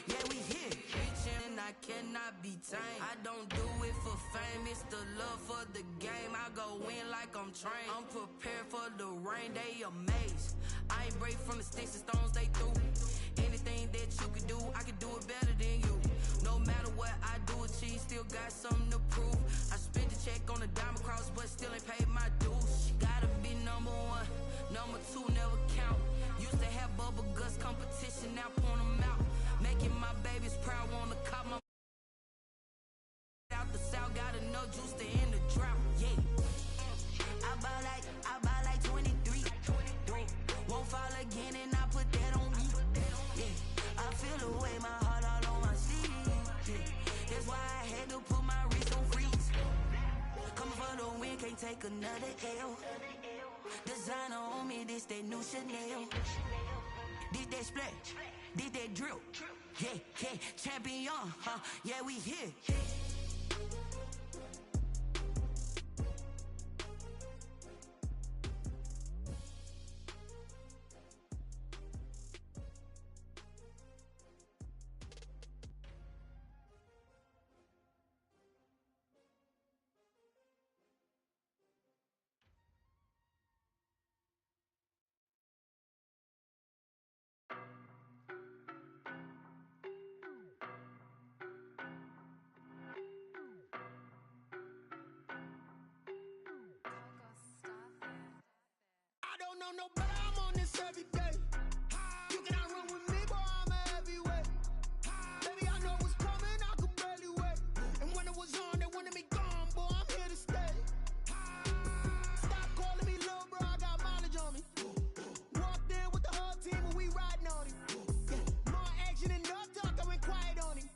Yeah, we here. Reaching, I cannot be tamed. I don't do it for fame, it's the love for the game. I go in like I'm trained. I'm prepared for the rain, they amazed. I ain't break from the sticks and stones, they through. Anything that you can do, I can do it better than you. No matter what I do, achieve, still got something to prove. I spent the check on the diamond cross, but still ain't paid my dues. Gotta be number one, number two never count. Used to have bubble guts competition, now point them out. Making my babies proud, wanna cop my out the south, got enough juice to end the drought. Yeah, I buy like 23. Won't fall again, and I put that on me. Yeah, I feel the way, my heart all on my sleeve. Yeah, that's why I had to put my wrist on freeze. Coming for the win, can't take another L. Designer on me, this that new Chanel. Did that splash, did that drill. Yeah, champion, huh? Yeah, we here. I don't know no better, I'm on this every day. You cannot run with me, boy, I'm a heavyweight. Baby, I know what's coming, I could barely wait. And when it was on, they wanted me gone, boy, I'm here to stay. Stop calling me little bro, I got mileage on me. Walked in with the whole team and we riding on him. Yeah, more action and no talk, I went quiet on him.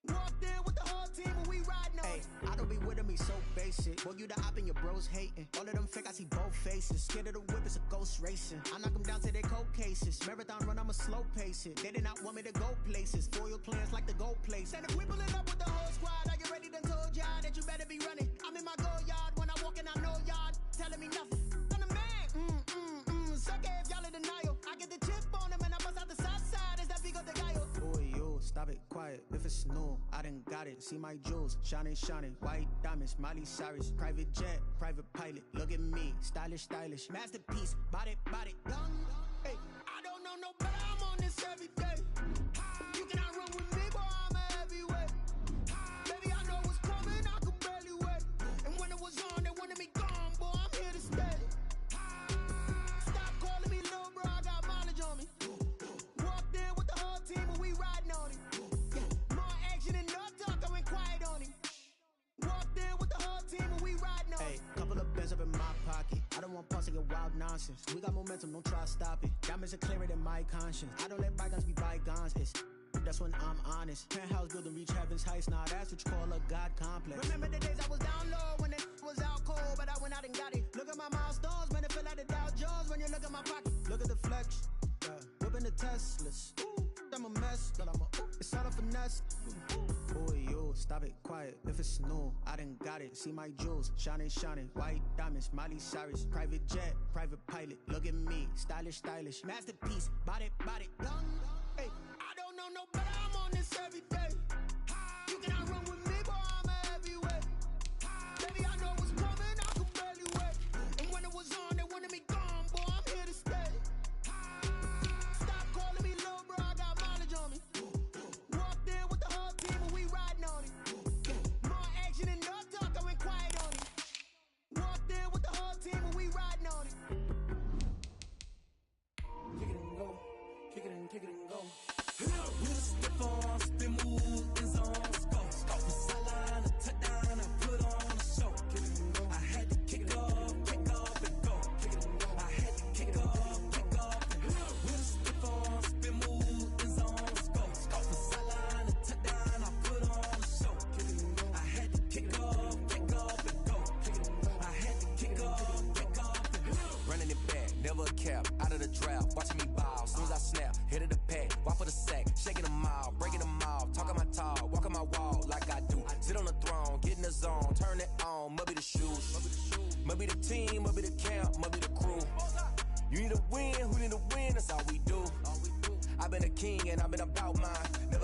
Walked in with the whole team and we riding on him. I don't be with me so basic. Boy, you the op and your bros hating. All of them fake, I see both faces. Scared of the whip, it's a ghost racing. I knock them down to their cold cases. Marathon run, I'ma slow pace it. They did not want me to go places. Foil plans like the gold place. And if we pulling up with the whole squad, I get ready done told y'all that you better be running. I'm in my go yard. When I walk in, I know y'all telling me nothing. I'm the man. Suck it if y'all in denial. I get the chip on them and I bust out the south side. Is that big of the guy? Boy, yo, stop it, quiet. If it's new, I done got it. See my jewels, shining, white diamonds, Miley Cyrus, private jet, private pilot. Look at me, stylish, masterpiece, body, young. Hey, I don't know no better, I'm on this every day. You cannot run with me, boy, I'm a heavyweight. Baby, I know what's coming, I could barely wait. And when it was on, they wanted me gone, boy, I'm here to stay. Stop calling me little bro, I got mileage on me. Walked in with the whole team and we riding on him. Yeah, more action and no talk, I went quiet on him. Walked in with the whole team and we riding on him. Couple of bands up in my pocket. I don't want pulse to get wild nonsense. We got momentum, don't try to stop it. Diamonds are clearer than my conscience. I don't let bygones be bygones. That's when I'm honest. Penthouse building, reach heaven's heights. Nah, that's what you call a God complex. Remember the days I was down low when it was out cold, but I went out and got it. Look at my milestones, man, it feel like the Dow Jones when you look at my pocket. Look at the flex, whipping the Teslas. I'm a mess, but it's all a finesse. Boy, yo, stop it, quiet. If it's new, I done got it. See my jewels, shining, white diamonds, Miley Cyrus, private jet, private pilot. Look at me, stylish, masterpiece, body, young. Hey, I don't know no better, I'm on this every day. You cannot run with me, boy, I'm a heavyweight. Baby, I know what's coming, I could barely wait. And when it was on, they wanted me gone, boy, I'm here to stay. Stop calling me little bro, I got mileage on me. Walked in with the whole team and we riding on him. Yeah, more action and no talk, I went quiet on him. Walked in with the whole team and we riding on him. Kick it and go. With a step on, spin move, is on, let's go. The sideline, a touchdown, I put on a show. I had to kick off and go. I had to kick off and go. With a step on, spin move, is on, let's go. The sideline, a touchdown, I put on a show. I had to kick off and go. I had to kick off and go. Running it back, never a cap, out of the draft, watching me ball. Soon as I snap, hit of the pack, walk for the sack, shaking them all, breaking them off, talking my talk, walking my wall like I do. Sit on the throne, get in the zone, turn it on, must be the shoes, must be the team, must be the camp, must be the crew. You need a win, who need a win, that's all we do. I've been a king and I've been about mine.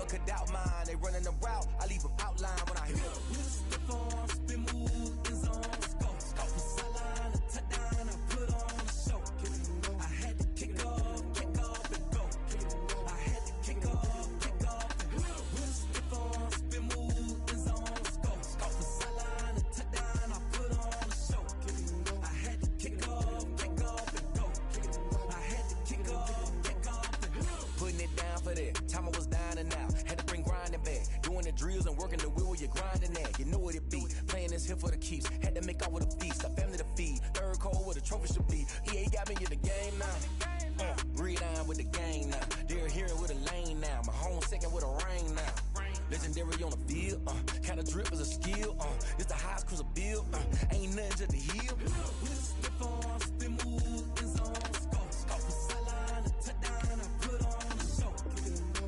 Doing the drills and working the wheel where you're grinding at. You know what it be. Playing this here for the keeps. Had to make out with a feast. Got family to feed. Third cold where the trophy should be. EA got me in the game now. Gridiron with the gang now. They're here with a lane now. My home second with a rain now. Legendary on the field. Kinda drip is a skill. It's the highest cruiser bill. Ain't nothing to the hill. We slip on, spin move, in zone, scope. Off the sideline, a touchdown, I put on a show.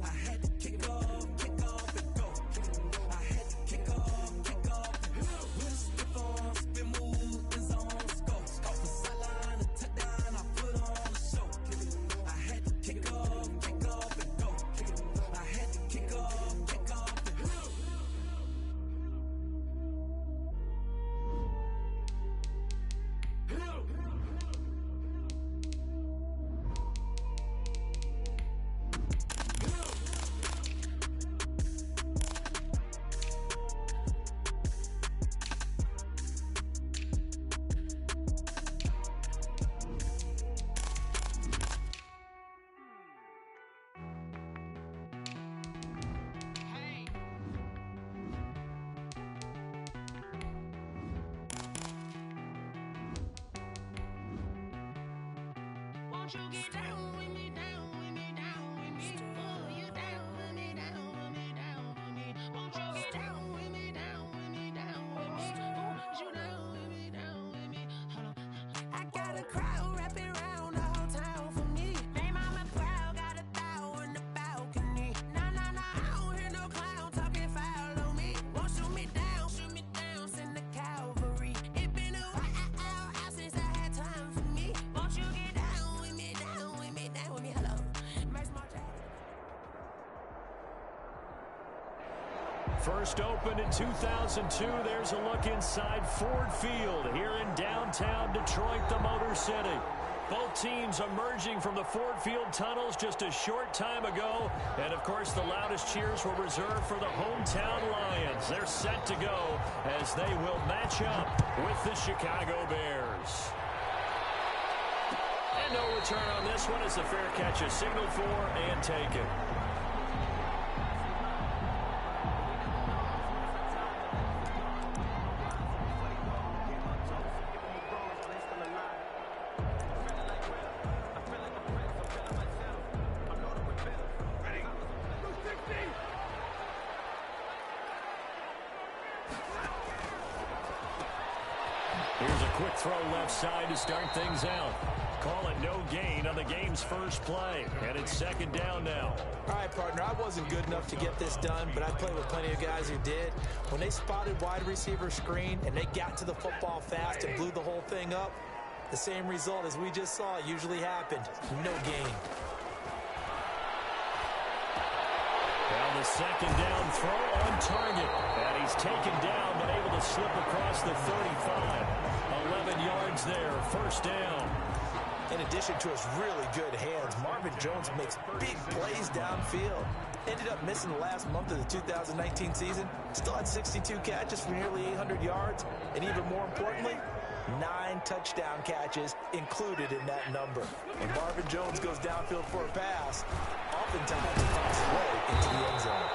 I had to kick off and go. I had to kick off and go. We slip on, spin move, in zone, scope. Off the sideline, a touchdown, I put on a show. I had to kick off and go. I had to kick off and go. Won't you get down with me, down with me, down with me? Oh, you down with me, down with me, down with me. Won't you get down with me, down with me, down with me? Oh, you down with me, down with me? Hold on. I got a crowd wrapping around the whole town for me. They mama proud, got a thou on the balcony. Nah, I don't hear no clown talking foul on me. Won't shoot me down, send the cavalry. It been a while since I had time for me. Won't you get down with me, down with me, down with me? Hello, Max Martin. First opened in 2002. There's a look inside Ford Field here in downtown Detroit, the Motor City. Both teams emerging from the Ford Field tunnels just a short time ago. And, of course, the loudest cheers were reserved for the hometown Lions. They're set to go as they will match up with the Chicago Bears. And no return on this one as the fair catch is signaled for and taken. Here's a quick throw left side to start things out. Call it no gain on the game's first play. And it's second down now. All right, partner, I wasn't good enough to get this done, but I played with plenty of guys who did. When they spotted wide receiver screen and they got to the football fast and blew the whole thing up, the same result as we just saw usually happened. No gain. Now the second down throw on target. And he's taken down, but able to slip across the 35. 11 yards there, first down. In addition to his really good hands, Marvin Jones makes big plays downfield. Ended up missing the last month of the 2019 season. Still had 62 catches for nearly 800 yards. And even more importantly, 9 touchdown catches included in that number. When Marvin Jones goes downfield for a pass, oftentimes he finds his way into the end zone.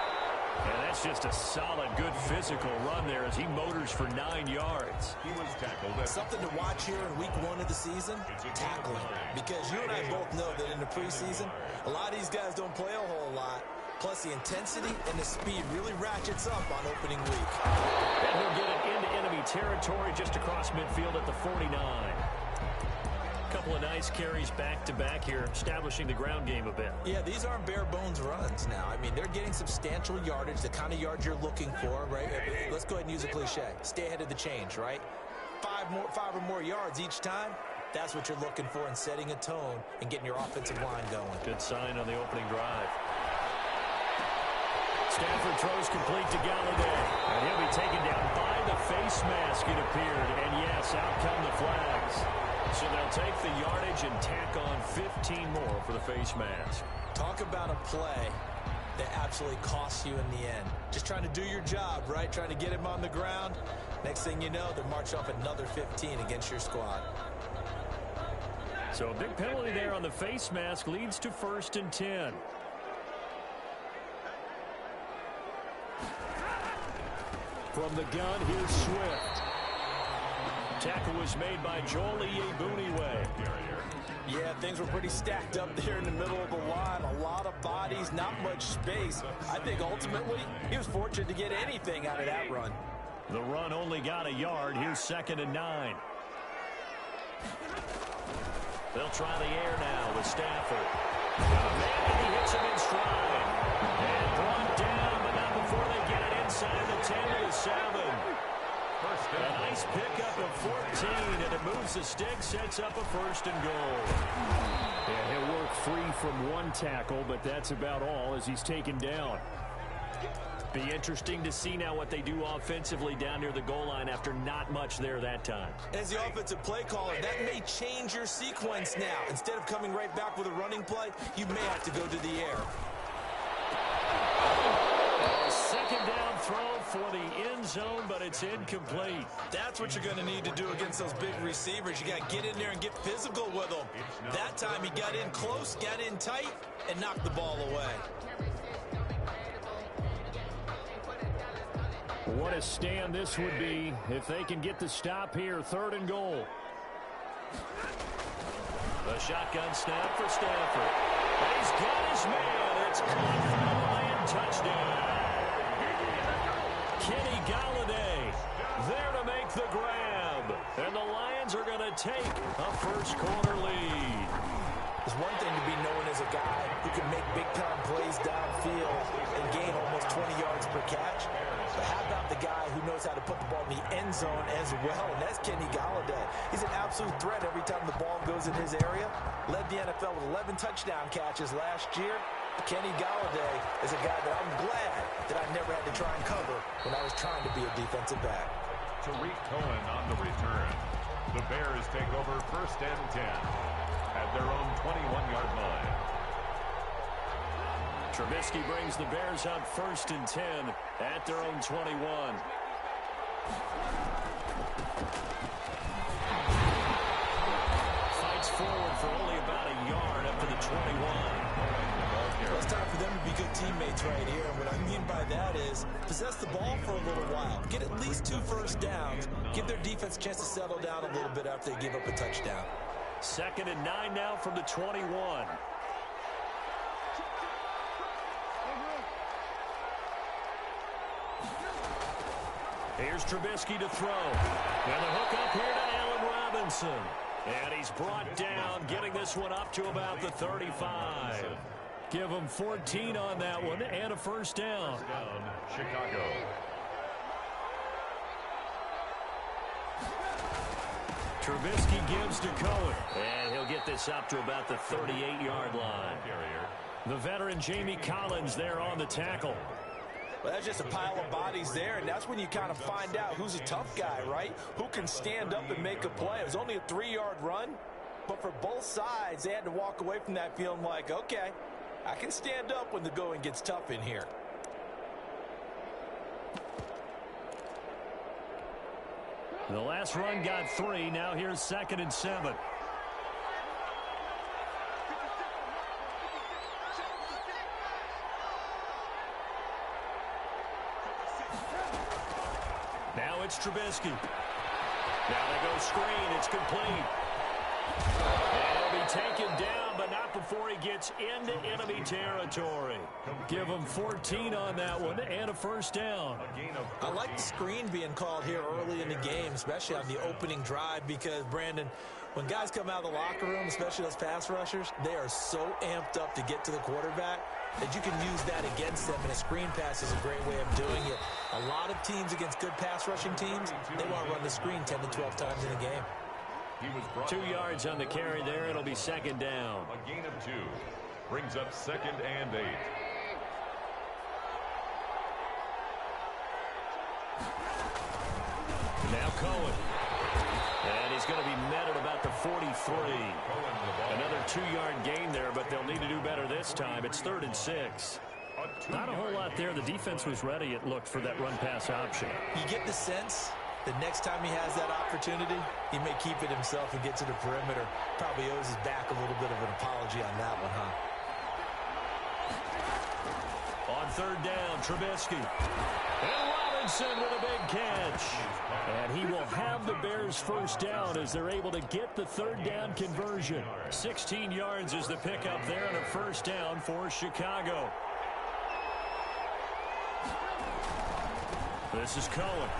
And that's just a solid, good physical run there as he motors for 9 yards. He was tackled. Something to watch here in week 1 of the season, tackling. Because you and I both know that in the preseason, a lot of these guys don't play a whole lot. Plus the intensity and the speed really ratchets up on opening week. And he'll get it into enemy territory just across midfield at the 49. Couple of nice carries back-to-back here, establishing the ground game a bit. Yeah, these aren't bare-bones runs now. I mean, they're getting substantial yardage, the kind of yards you're looking for, right? Let's go ahead and use a cliche. Stay ahead of the change, right? 5 or more yards each time. That's what you're looking for in setting a tone and getting your offensive line going. Good sign on the opening drive. Stafford throws complete to Galladay. And he'll be taken down by the face mask, it appeared. And yes, out come the flags. So they'll take the yardage and tack on 15 more for the face mask. Talk about a play that absolutely costs you in the end. Just trying to do your job, right? Trying to get him on the ground. Next thing you know, they're marching off another 15 against your squad. So a big penalty there on the face mask leads to 1st and 10. From the gun, here's Swift. Tackle was made by Joel Iyebuniwe. Yeah, things were pretty stacked up there in the middle of the line. A lot of bodies, not much space. I think ultimately he was fortunate to get anything out of that run. The run only got a yard. Here's 2nd and 9. They'll try the air now with Stafford. Got a man, and he hits him in stride. And brought down, but not before they get it inside the 10 to the 7. A nice pickup of 14, and it moves the stick, sets up a 1st and goal. Yeah, he'll work free from one tackle, but that's about all as he's taken down. Be interesting to see now what they do offensively down near the goal line after not much there that time. As the offensive play caller, that may change your sequence now. Instead of coming right back with a running play, you may have to go to the air. Second down throw for the end zone, but it's incomplete. That's what you're going to need to do against those big receivers. You got to get in there and get physical with them. That time he got in close, got in tight, and knocked the ball away. What a stand this would be if they can get the stop here. 3rd and goal. The shotgun snap for Stafford. And he's got his man. It's caught for the Lion touchdown. Kenny Galladay there to make the grab. And the Lions are going to take a first-quarter lead. It's one thing to be known as a guy who can make big-time plays downfield and gain almost 20 yards per catch. But how about the guy who knows how to put the ball in the end zone as well, and that's Kenny Galladay. He's an absolute threat every time the ball goes in his area. Led the NFL with 11 touchdown catches last year. Kenny Galladay is a guy that I'm glad that I never had to try and cover when I was trying to be a defensive back. Tariq Cohen on the return. The Bears take over 1st and 10 at their own 21-yard line. Trubisky brings the Bears up 1st and 10 at their own 21. Fights forward for only about a yard up to the 21. Well, it's time for them to be good teammates right here. And what I mean by that is possess the ball for a little while. Get at least 2 first downs. Give their defense a chance to settle down a little bit after they give up a touchdown. 2nd and 9 now from the 21. Here's Trubisky to throw. And the hook up here to Allen Robinson. And he's brought down, getting this one up to about the 35. Give him 14 on that one and a first down. Chicago. Trubisky gives to Cohen. And he'll get this up to about the 38-yard line. The veteran Jamie Collins there on the tackle. Well, that's just a pile of bodies there, and that's when you kind of find out who's a tough guy, right? Who can stand up and make a play. It was only a 3-yard run, but for both sides, they had to walk away from that feeling like, okay, I can stand up when the going gets tough in here. The last run got 3. Now here's 2nd and 7. Now it's Trubisky. Now they go screen. It's complete. And he'll be taken down, but not before he gets into enemy territory. Give him 14 on that one and a first down. I like the screen being called here early in the game, especially on the opening drive, because, Brandon, when guys come out of the locker room, especially those pass rushers, they are so amped up to get to the quarterback that you can use that against them, and a screen pass is a great way of doing it. A lot of teams against good pass rushing teams, they want to run the screen 10 to 12 times in a game. 2 yards on the carry there. It'll be 2nd down. A gain of 2 brings up 2nd and 8. Now Cohen. And he's going to be met at about the 43. Another 2-yard gain there, but they'll need to do better this time. It's 3rd and 6. Not a whole lot there. The defense was ready, it looked, for that run-pass option. You get the sense the next time he has that opportunity, he may keep it himself and get to the perimeter. Probably owes his back a little bit of an apology on that one, huh? On third down. Trubisky. And Robinson with a big catch. And he will have the Bears first down as they're able to get the third down conversion. 16 yards is the pickup there and a first down for Chicago. This is Cohen.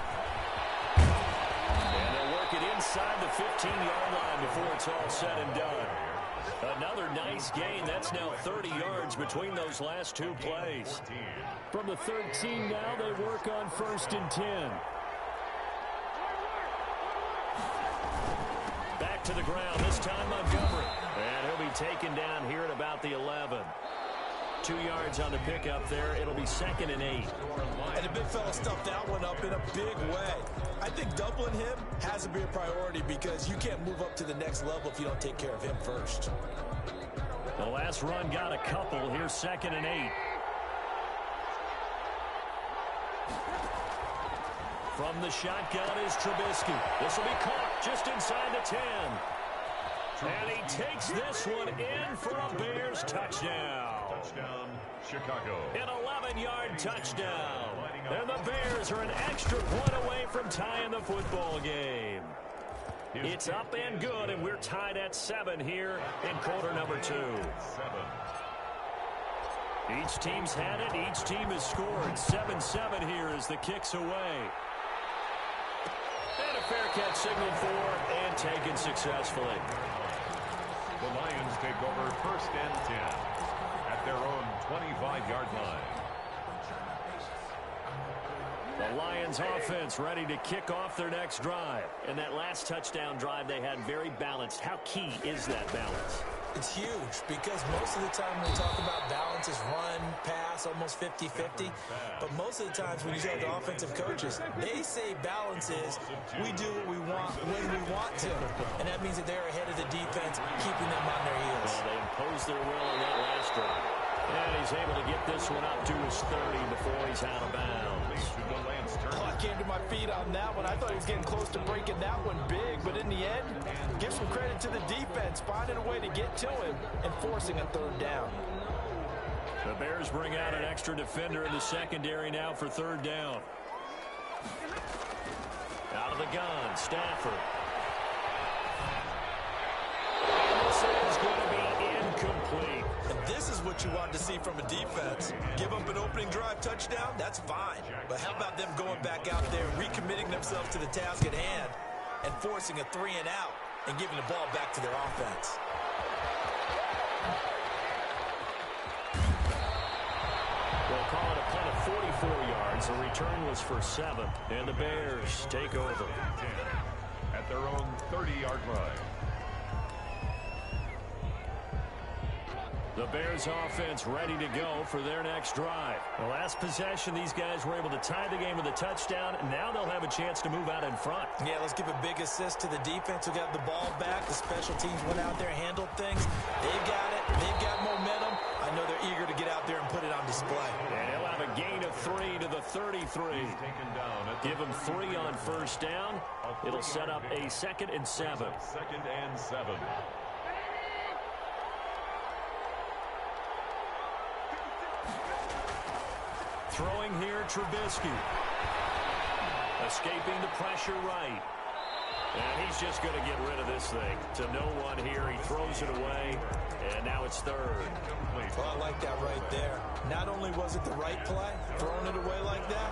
And they'll work it inside the 15-yard line before it's all said and done. Another nice gain. That's now 30 yards between those last two plays. From the 13 now, they work on 1st and 10. Back to the ground, this time Montgomery. And he'll be taken down here at about the 11. 2 yards on the pickup there. It'll be 2nd and 8. And the big fella stuffed that one up in a big way. I think doubling him has to be a priority because you can't move up to the next level if you don't take care of him first. The last run got a couple. Here's 2nd and 8. From the shotgun is Trubisky. This will be caught just inside the 10. And he takes this one in for a Bears touchdown. Touchdown, Chicago. An 11-yard touchdown. And the Bears are an extra point away from tying the football game. It's up and good, and we're tied at 7 here in quarter number 2. Each team's had it. Each team has scored. 7-7 here as the kick's away. And a fair catch signaled for and taken successfully. The Lions take over 1st and 10 at their own 25-yard line. The Lions offense ready to kick off their next drive. And that last touchdown drive they had very balanced. How key is that balance? It's huge because most of the time when we talk about balance is run, pass, almost 50-50. But most of the times when you talk to offensive coaches, they say balance is we do what we want when we want to. And that means that they're ahead of the defense, keeping them on their heels. Well, they imposed their will on that last drive. And he's able to get this one up to his 30 before he's out of bounds. Oh, I came to my feet on that one. I thought he was getting close to breaking that one big, but in the end, give some credit to the defense, finding a way to get to him and forcing a third down. The Bears bring out an extra defender in the secondary now for third down. Out of the gun, Stafford. And this is going to be incomplete. And this is what you want to see from a defense. Give up an opening drive touchdown, that's fine. But how about them going back out there, recommitting themselves to the task at hand, and forcing a 3 and out, and giving the ball back to their offense. They'll call it a punt of 44 yards. The return was for 7. And the Bears take over. At their own 30-yard line. The Bears offense ready to go for their next drive. The last possession, these guys were able to tie the game with a touchdown, and now they'll have a chance to move out in front. Yeah, let's give a big assist to the defense who got the ball back. The special teams went out there, handled things. They've got it. They've got momentum. I know they're eager to get out there and put it on display. And he'll have a gain of 3 to the 33. Give him 3 on first down. It'll set up a 2nd and 7. 2nd and 7. Throwing here, Trubisky. Escaping the pressure right. And he's just going to get rid of this thing. To no one here. He throws it away. And now it's 3rd. Well, I like that right there. Not only was it the right play, throwing it away like that,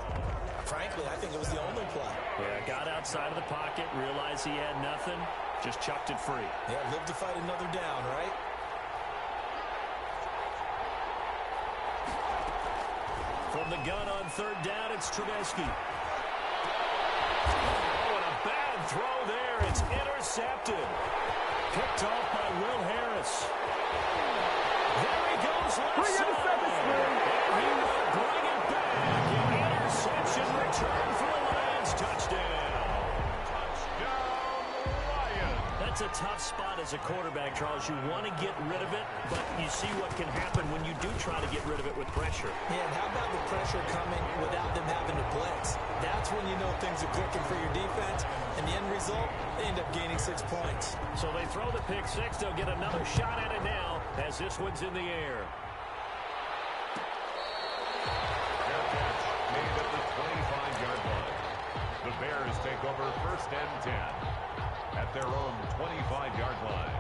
frankly, I think it was the only play. Yeah, got outside of the pocket, realized he had nothing, just chucked it free. Yeah, live to fight another down, right? From the gun on 3rd down, it's Trubisky. Oh, and a bad throw there. It's intercepted. Picked off by Will Harris. There he goes left side. And he will bring it back. An interception return for the Lions. Touchdown. That's a tough spot as a quarterback, Charles. You want to get rid of it, but you see what can happen when you do try to get rid of it with pressure. Yeah, and how about the pressure coming without them having to blitz? That's when you know things are clicking for your defense, and the end result, they end up gaining 6 points. So they throw the pick 6. They'll get another shot at it now as this one's in the air. take over 1st and 10 at their own 25-yard line.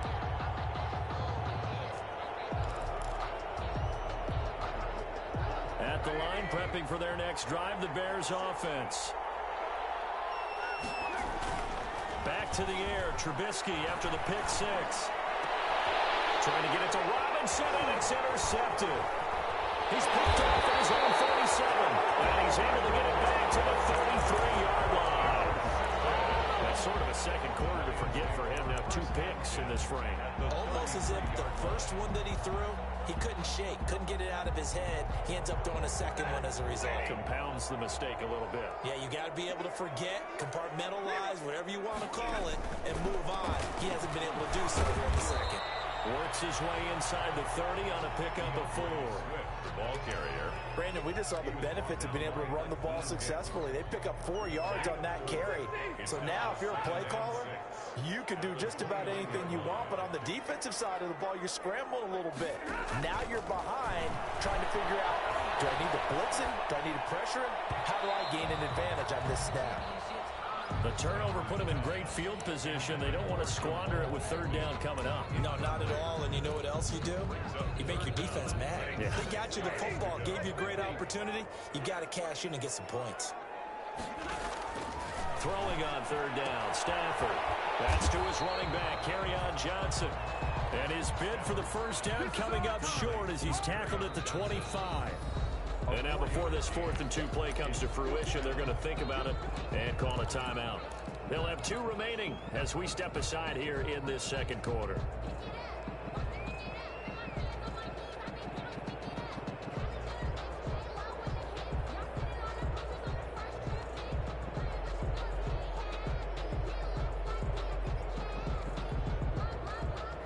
At the line, prepping for their next drive, the Bears offense. Back to the air, Trubisky after the pick six. Trying to get it to Robinson, and it's intercepted. He's picked off at his own 47, and he's able to get it back to the 33-yard line. That's sort of a second quarter to forget for him. Now 2 picks in this frame. Almost as if the first one that he threw, he couldn't shake, couldn't get it out of his head. He ends up throwing a second one as a result. Compounds the mistake a little bit. Yeah, you got to be able to forget, compartmentalize, whatever you want to call it, and move on. He hasn't been able to do so here in the second. Works his way inside the 30 on a pickup of 4. The ball carrier. Brandon, we just saw the benefits of being able to run the ball successfully. They pick up 4 yards on that carry. So now, if you're a play caller, you can do just about anything you want. But on the defensive side of the ball, you're scrambling a little bit. Now you're behind, trying to figure out, do I need to blitz him? Do I need to pressure him? How do I gain an advantage on this snap? The turnover put them in great field position. They don't want to squander it with 3rd down coming up. No, not at all. And you know what else you do? You make your defense mad. Yeah. They got you the football, gave you a great opportunity. You got to cash in and get some points. Throwing on 3rd down, Stafford. That's to his running back, Kerryon Johnson. And his bid for the 1st down coming up short as he's tackled at the 25. And now before this 4th and 2 play comes to fruition, they're going to think about it and call a timeout. They'll have 2 remaining as we step aside here in this second quarter.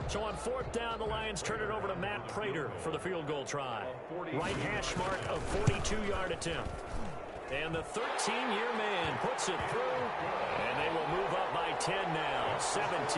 So on 4th down, the Lions turn it over to Matt Prater for the field goal try. Right hash mark of 42-yard attempt. And the 13-year man puts it through, and they will move up by 10 now, 17-7.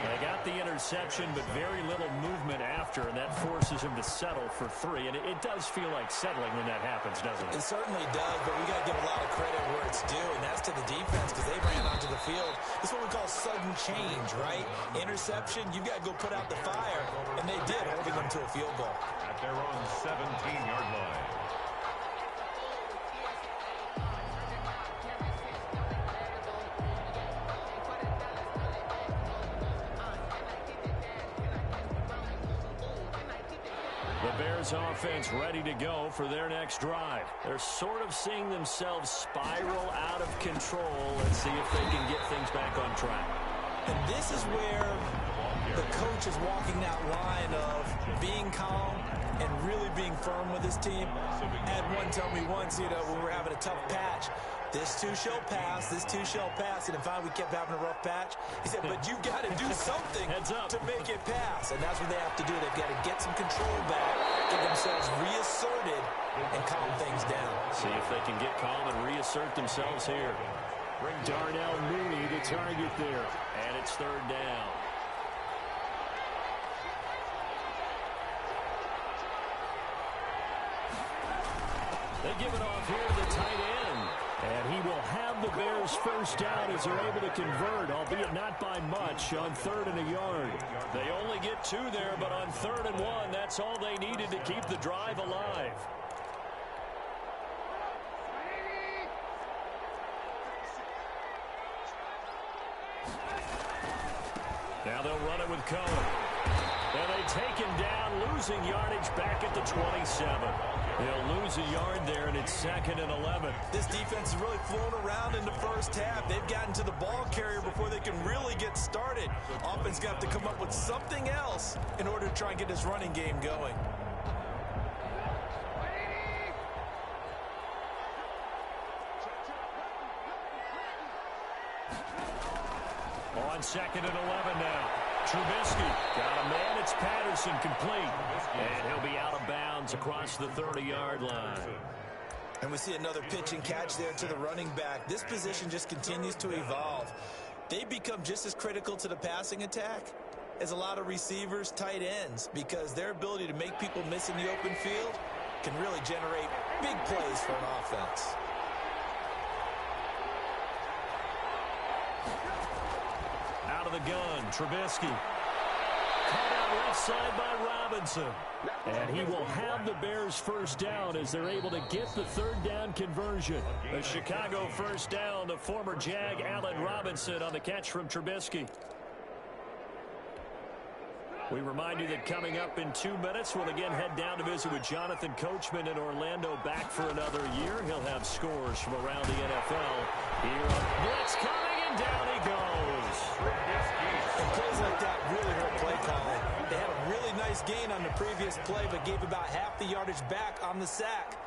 They got the interception, but very little movement after, and that forces him to settle for 3. And it does feel like settling when that happens, doesn't it? It certainly does, but we got to give a lot of credit where it's due, and that's to the defense because they ran onto the field. This is what we call sudden change, right? Interception, you've got to go put out the fire, and they did, holding them to a field goal. At their own 17-yard line. The Bears offense ready to go for their next drive. They're sort of seeing themselves spiral out of control. Let's see if they can get things back on track. And this is where the coach is walking that line of being calm and really being firm with his team. Had one tell me once, when we were having a tough patch, this too shall pass, this too shall pass. And if we kept having a rough patch, he said, but you've got to do something to make it pass. And that's what they have to do. They've got to get some control back, get themselves reasserted, and calm things down. See if they can get calm and reassert themselves here. Bring Darnell Mooney to target there. And it's 3rd down. They give it off here to the tight end. And he will have the Bears 1st down as they're able to convert, albeit not by much, on 3rd and a yard. They only get 2 there, but on 3rd and 1, that's all they needed to keep the drive alive. Now they'll run it with Cohen. And they take him down, losing yardage back at the 27. They'll lose a yard there, and it's 2nd and 11. This defense is really flown around in the first half. They've gotten to the ball carrier before they can really get started. Offense got to come up with something else in order to try and get this running game going. On 2nd and 11 now. Trubisky got a man. It's Patterson complete. And he'll be out of bounds across the 30-yard line. And we see another pitch and catch there to the running back. This position just continues to evolve. They become just as critical to the passing attack as a lot of receivers, tight ends, because their ability to make people miss in the open field can really generate big plays for an offense. the gun. Trubisky. Caught out left side by Robinson. And he will have the Bears first down as they're able to get the third down conversion. A Chicago first down to former Jag Allen Robinson on the catch from Trubisky. We remind you that coming up in 2 minutes, we'll again head down to visit with Jonathan Coachman in Orlando, back for another year. He'll have scores from around the NFL. Here, blitz coming, and down he goes. And plays like that really hurt play calling. They had a really nice gain on the previous play, but gave about half the yardage back on the sack.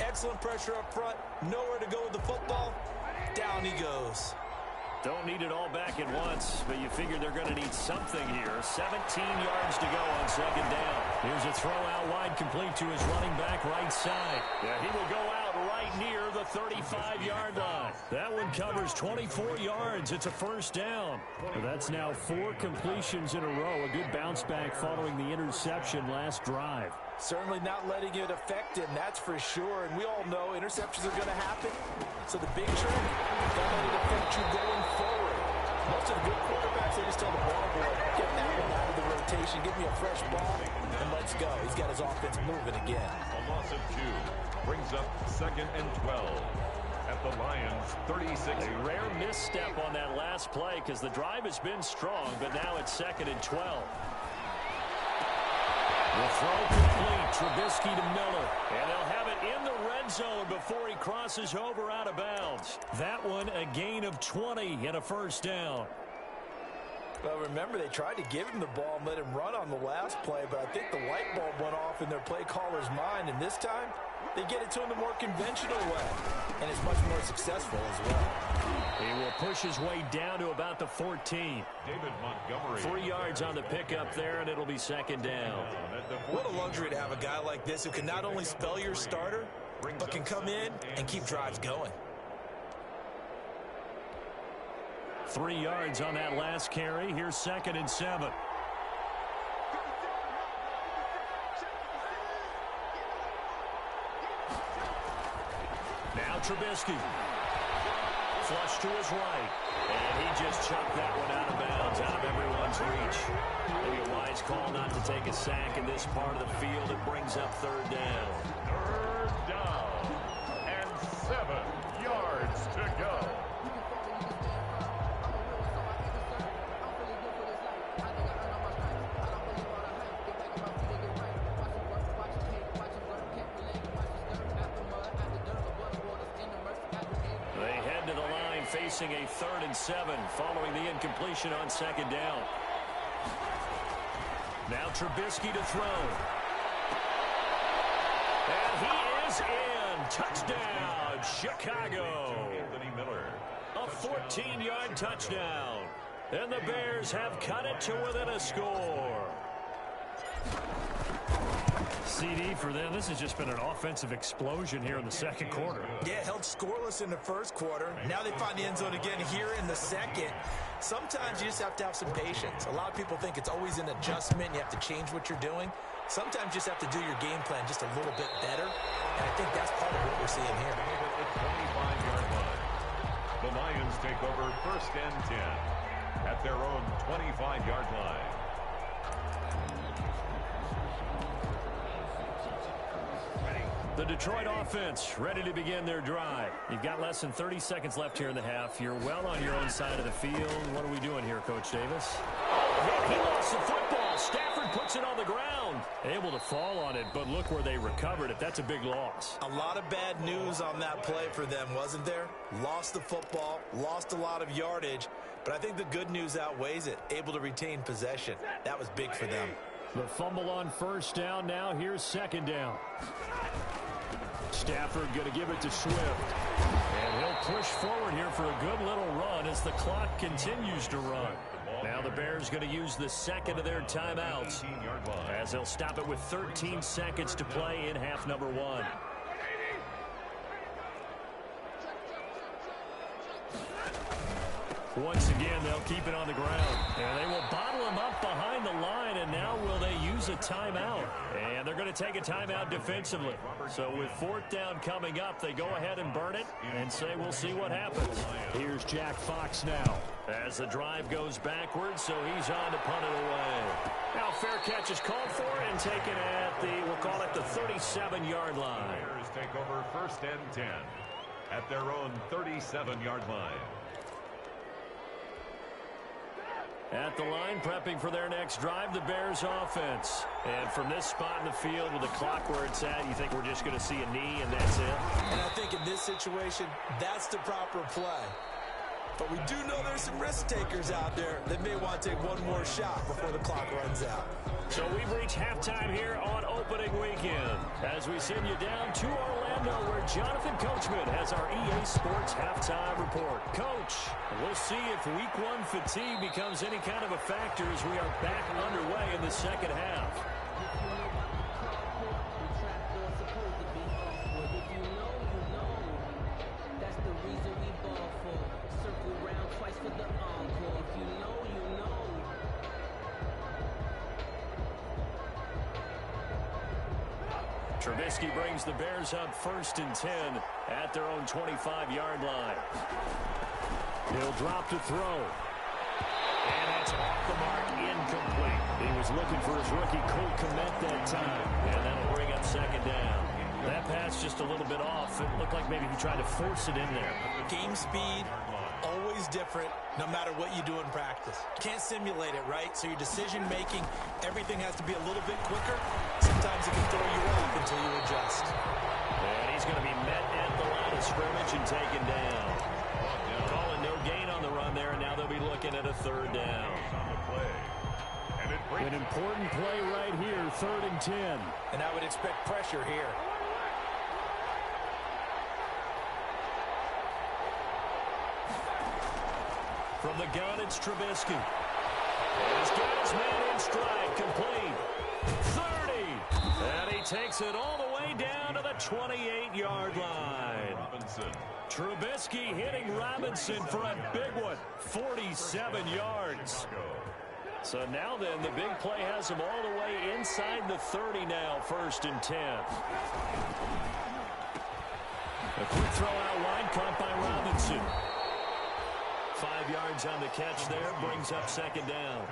Excellent pressure up front. Nowhere to go with the football. Down he goes. Don't need it all back at once, but you figure they're going to need something here. 17 yards to go on second down. Here's a throw out wide, complete to his running back right side. Yeah, he will go out right near the 35-yard line. That one covers 24 yards. It's a first down. Well, that's now 4 completions in a row. A good bounce back following the interception last drive. Certainly not letting it affect him, that's for sure. And we all know interceptions are going to happen. So the big trick, don't let it affect you going forward. Most of the good quarterbacks, they just tell the ball boy, get that one out of the rotation, give me a fresh ball, and let's go. He's got his offense moving again. A loss of 2 brings up 2nd and 12 at the Lions' 36. A rare misstep on that last play because the drive has been strong, but now it's 2nd and 12. The throw complete. Trubisky to Miller. And they'll have it in the red zone before he crosses over out of bounds. That one a gain of 20 and a first down. Well, remember, they tried to give him the ball and let him run on the last play, but I think the light bulb went off in their play caller's mind, and this time they get it to him the more conventional way, and it's much more successful as well. He will push his way down to about the 14. David Montgomery. 3 yards on the pickup there, and it'll be second down. What a luxury to have a guy like this who can not only spell your starter, but can come in and keep drives going. 3 yards on that last carry. Here's 2nd and 7. Now Trubisky. Flush to his right. And he just chucked that one out of bounds, out of everyone's reach. Maybe a wise call not to take a sack in this part of the field. It brings up third down. Third down and 7 yards to go. Facing a 3rd and 7 following the incompletion on second down. Now Trubisky to throw. And he is in. Touchdown, Chicago. Anthony Miller. A 14-yard touchdown. And the Bears have cut it to within a score. CD for them. This has just been an offensive explosion here in the second quarter. Yeah, held scoreless in the first quarter. Now they find the end zone again here in the second. Sometimes you just have to have some patience. A lot of people think it's always an adjustment. You have to change what you're doing. Sometimes you just have to do your game plan just a little bit better. And I think that's part of what we're seeing here. At the 25-yard line. The Lions take over 1st and 10 at their own 25-yard line. The Detroit offense ready to begin their drive. You've got less than 30 seconds left here in the half. You're well on your own side of the field. What are we doing here, Coach Davis? Yeah, he lost the football. Stafford puts it on the ground. Able to fall on it, but look where they recovered it. That's a big loss. A lot of bad news on that play for them, wasn't there? Lost the football, lost a lot of yardage, but I think the good news outweighs it. Able to retain possession. That was big for them. The fumble on first down. Now here's second down. Stafford going to give it to Swift. And he'll push forward here for a good little run as the clock continues to run. Now the Bears going to use the second of their timeouts as they'll stop it with 13 seconds to play in half number 1. Once again, they'll keep it on the ground. And they will bottle him up behind the line, and now will they use a timeout? And they're going to take a timeout defensively. So with 4th down coming up, they go ahead and burn it and say we'll see what happens. Here's Jack Fox now as the drive goes backwards, so he's on to punt it away. Now fair catch is called for and taken at the, we'll call it the 37-yard line. Bears take over 1st and 10 at their own 37-yard line. At the line, prepping for their next drive, the Bears offense. And from this spot in the field with the clock where it's at, you think we're just going to see a knee and that's it? And I think in this situation, that's the proper play. But we do know there's some risk takers out there that may want to take one more shot before the clock runs out. So we've reached halftime here on opening weekend as we send you down to Orlando where Jonathan Coachman has our EA Sports halftime report. Coach, we'll see if week 1 fatigue becomes any kind of a factor as we are back underway in the second half. Trubisky brings the Bears up 1st and 10 at their own 25-yard line. He'll drop to throw. And that's off the mark, incomplete. He was looking for his rookie Cole Kmet that time. And that'll bring up 2nd down. That pass just a little bit off. It looked like maybe he tried to force it in there. Game speed, always different, no matter what you do in practice. Can't simulate it, right? So your decision-making, everything has to be a little bit quicker. Sometimes it can throw you off until you adjust. And he's going to be met at the line of scrimmage and taken down. Calling no gain on the run there, and now they'll be looking at a 3rd down. An important play right here, 3rd and 10. And I would expect pressure here. From the gun, it's Trubisky. He's got his man in stride, complete. 30. And he takes it all the way down to the 28-yard line. Trubisky hitting Robinson for a big one, 47 yards. So now then, the big play has him all the way inside the 30 now, 1st and 10. A quick throw out wide, caught by Robinson. 5 yards on the catch there, brings up 2nd down.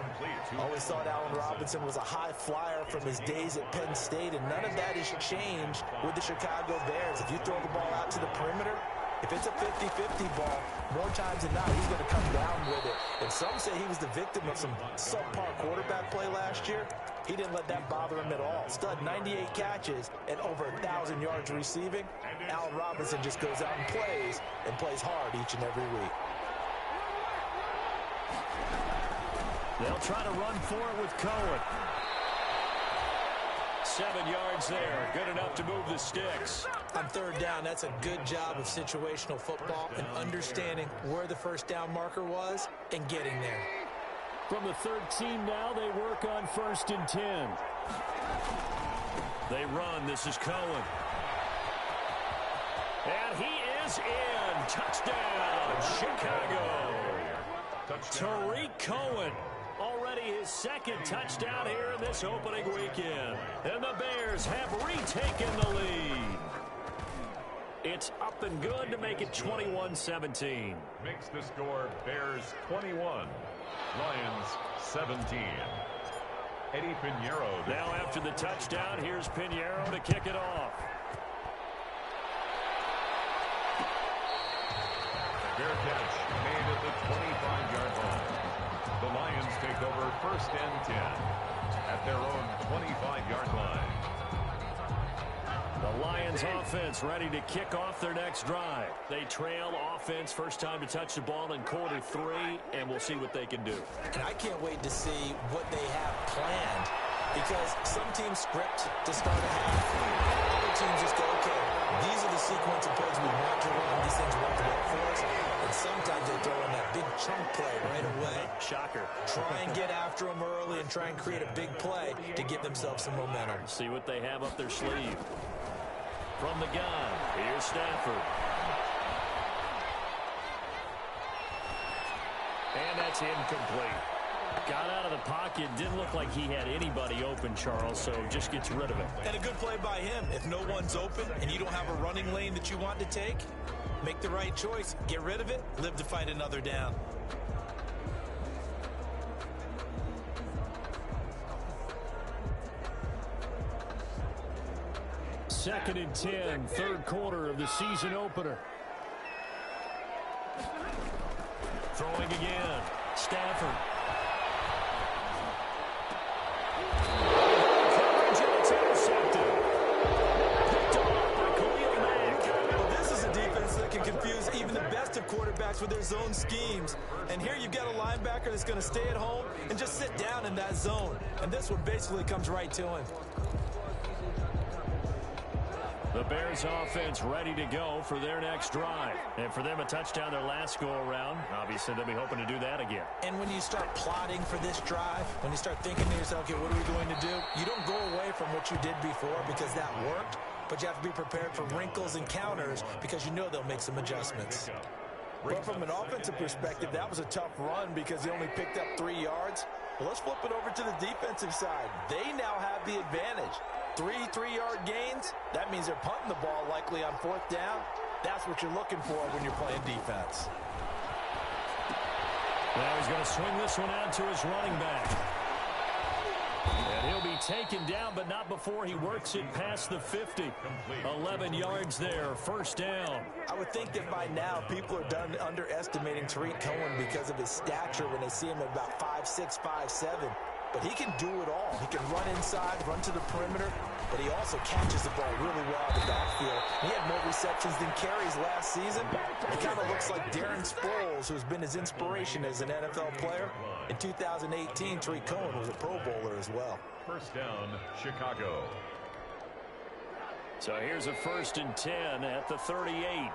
Always thought Allen Robinson was a high flyer from his days at Penn State, and none of that has changed with the Chicago Bears. If you throw the ball out to the perimeter, if it's a 50-50 ball, more times than not, he's going to come down with it. And some say he was the victim of some subpar quarterback play last year. He didn't let that bother him at all. Stud 98 catches and over 1,000 yards receiving. Allen Robinson just goes out and plays hard each and every week. They'll try to run for it with Cohen. 7 yards there. Good enough to move the sticks. On 3rd down, that's a good job of situational football and understanding where the 1st down marker was and getting there. From the 13 now, they work on 1st and 10. They run. This is Cohen. And he is in. Touchdown, Chicago. Tariq Cohen. Already his 2nd touchdown here in this opening weekend. And the Bears have retaken the lead. It's up and good to make it 21-17. Makes the score Bears 21, Lions 17. Eddie Pinheiro. Now after the touchdown, here's Pinheiro to kick it off. Fair catch made at the 25-yard line. The Lions take over 1st and 10 at their own 25-yard line. The Lions offense ready to kick off their next drive. They trail offense, first time to touch the ball in quarter 3, and we'll see what they can do. And I can't wait to see what they have planned, because some teams script to start a half. Other teams just go, okay, these are the sequence of plays we want to run. These things want to work for us. And sometimes they throw in that big chunk play right away. Shocker. Try and get after them early and try and create a big play to give themselves some momentum. See what they have up their sleeve. From the gun, here's Stafford. And that's incomplete. Got out of the pocket. Didn't look like he had anybody open, Charles, so just gets rid of it. And a good play by him. If no one's open and you don't have a running lane that you want to take, make the right choice. Get rid of it. Live to fight another down. Second and 10, third quarter of the season opener. Throwing again. Stafford. Coverage, and it's intercepted. Picked off by Khalil Mack. Well, this is a defense that can confuse even the best of quarterbacks with their zone schemes. And here you've got a linebacker that's going to stay at home and just sit down in that zone. And this one basically comes right to him. The Bears offense ready to go for their next drive. And for them, a touchdown their last go-around. Obviously, they'll be hoping to do that again. And when you start plotting for this drive, when you start thinking to yourself, okay, what are we going to do? You don't go away from what you did before because that worked, but you have to be prepared for wrinkles and counters because you know they'll make some adjustments. But from an offensive perspective, that was a tough run because they only picked up 3 yards. Well, let's flip it over to the defensive side. They now have the advantage. 3 3-yard gains, that means they're punting the ball likely on 4th down. That's what you're looking for when you're playing defense. Now he's going to swing this one out to his running back. And he'll be taken down, but not before he works it past the 50. 11 yards there, first down. I would think that by now people are done underestimating Tariq Cohen because of his stature when they see him at about 5'6", 5'7". But he can do it all. He can run inside, run to the perimeter, but he also catches the ball really well in the backfield. He had more receptions than carries last season. He kind of looks like Darren Sproles, who's been his inspiration as an NFL player. In 2018, Tariq Cohen was a Pro Bowler as well. First down, Chicago. So here's a 1st and 10 at the 38.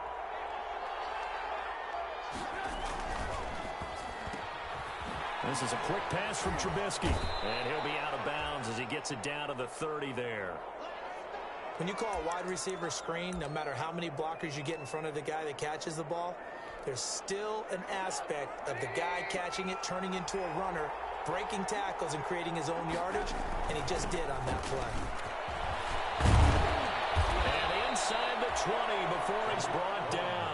This is a quick pass from Trubisky. And he'll be out of bounds as he gets it down to the 30 there. When you call a wide receiver screen, no matter how many blockers you get in front of the guy that catches the ball, there's still an aspect of the guy catching it, turning into a runner, breaking tackles and creating his own yardage, and he just did on that play. And inside the 20 before he's brought down.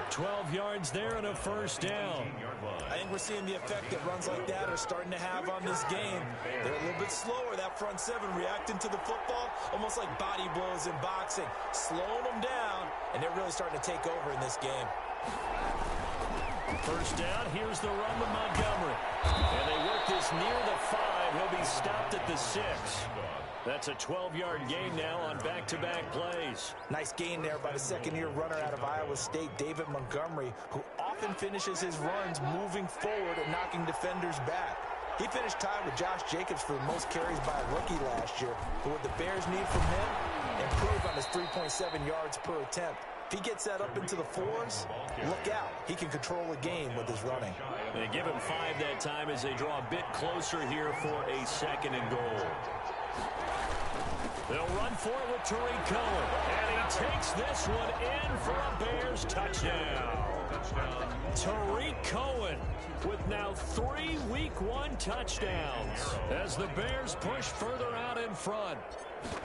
12 yards there and a first down. I think we're seeing the effect that runs like that are starting to have on this game. They're a little bit slower, that front seven, reacting to the football, almost like body blows in boxing, slowing them down, and they're really starting to take over in this game. First down, here's the run to Montgomery. And they work this near the 5. He'll be stopped at the 6. That's a 12-yard gain now on back-to-back plays. Nice gain there by the second-year runner out of Iowa State, David Montgomery, who often finishes his runs moving forward and knocking defenders back. He finished tied with Josh Jacobs for the most carries by a rookie last year. But what the Bears need from him, improve on his 3.7 yards per attempt. If he gets that up into the 4s, look out. He can control a game with his running. They give him 5 that time as they draw a bit closer here for a 2nd and goal. They'll run for it with Tariq Cohen. And he takes this one in for a Bears touchdown. Tariq Cohen with now 3 Week 1 touchdowns as the Bears push further out in front.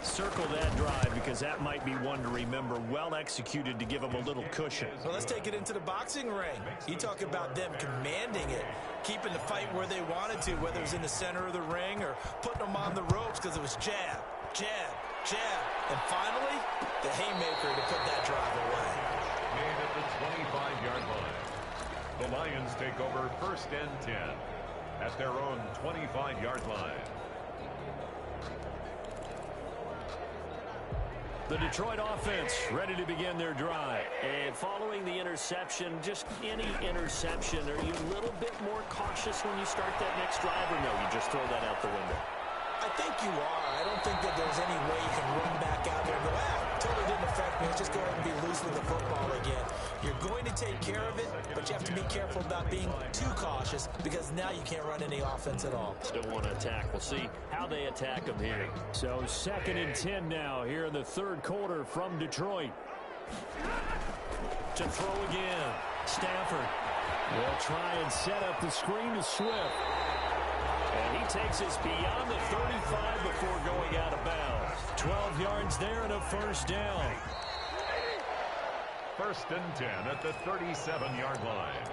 Circle that drive because that might be one to remember. Well executed to give them a little cushion. Well, let's take it into the boxing ring. You talk about them commanding it, keeping the fight where they wanted to, whether it was in the center of the ring or putting them on the ropes because it was jab, jab, jab. And finally, the haymaker to put that drive away. Made at the 25-yard line. The Lions take over 1st and 10 at their own 25-yard line. The Detroit offense ready to begin their drive. And following the interception, just any interception, are you a little bit more cautious when you start that next drive, or no, you just throw that out the window? I think you are. I don't think that there's any way you can run back out there and go, totally didn't affect me. Let's just go ahead and be loose with the football again. You're going to take care of it, but you have to be careful about being too cautious because now you can't run any offense at all. Still want to attack. We'll see how they attack them here. So 2nd and 10 now here in the 3rd quarter from Detroit. To throw again. Stafford. They'll try and set up the screen to Swift. And he takes us beyond the 35 before going out of bounds. 12 yards there and a first down. First and 10 at the 37-yard line.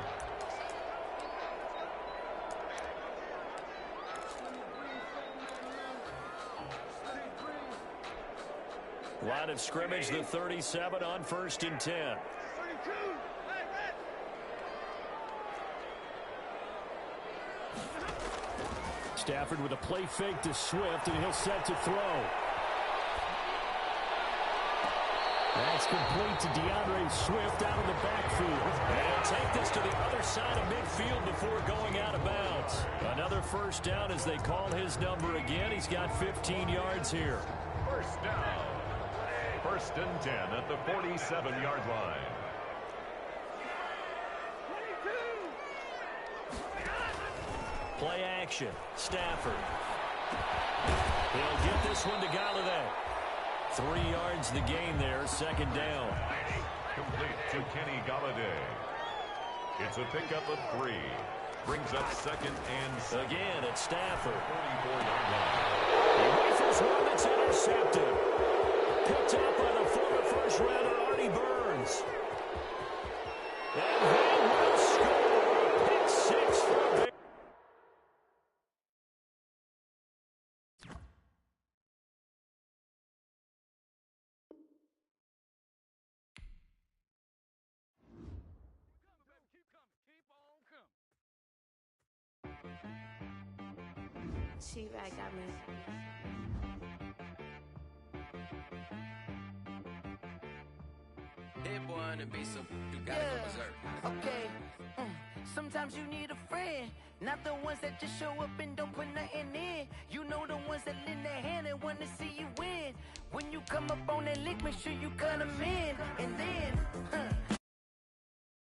Line of scrimmage, the 37 on first and 10. Stafford with a play fake to Swift, and he'll set to throw. That's complete to DeAndre Swift out of the backfield. And take this to the other side of midfield before going out of bounds. Another first down as they call his number again. He's got 15 yards here. First down. First and 10 at the 47-yard line. Play action. Stafford. He'll get this one to Galladay. 3 yards the gain there. Second down. Complete to Kenny Galladay. It's a pickup of 3. Brings up second and 6. Again, it's Stafford. 44-yard line. He rifles one that's intercepted. Picked up by the former first-rounder Artie Burns. And they will score. Pick 6 from there. T-Rack got me. Hit boy on the beat, so you gotta go berserk. Okay. Sometimes you need a friend, not the ones that just show up and don't put nothing in. You know the ones that lend a hand and want to see you win. When you come up on that lick, make sure you cut them in. And then,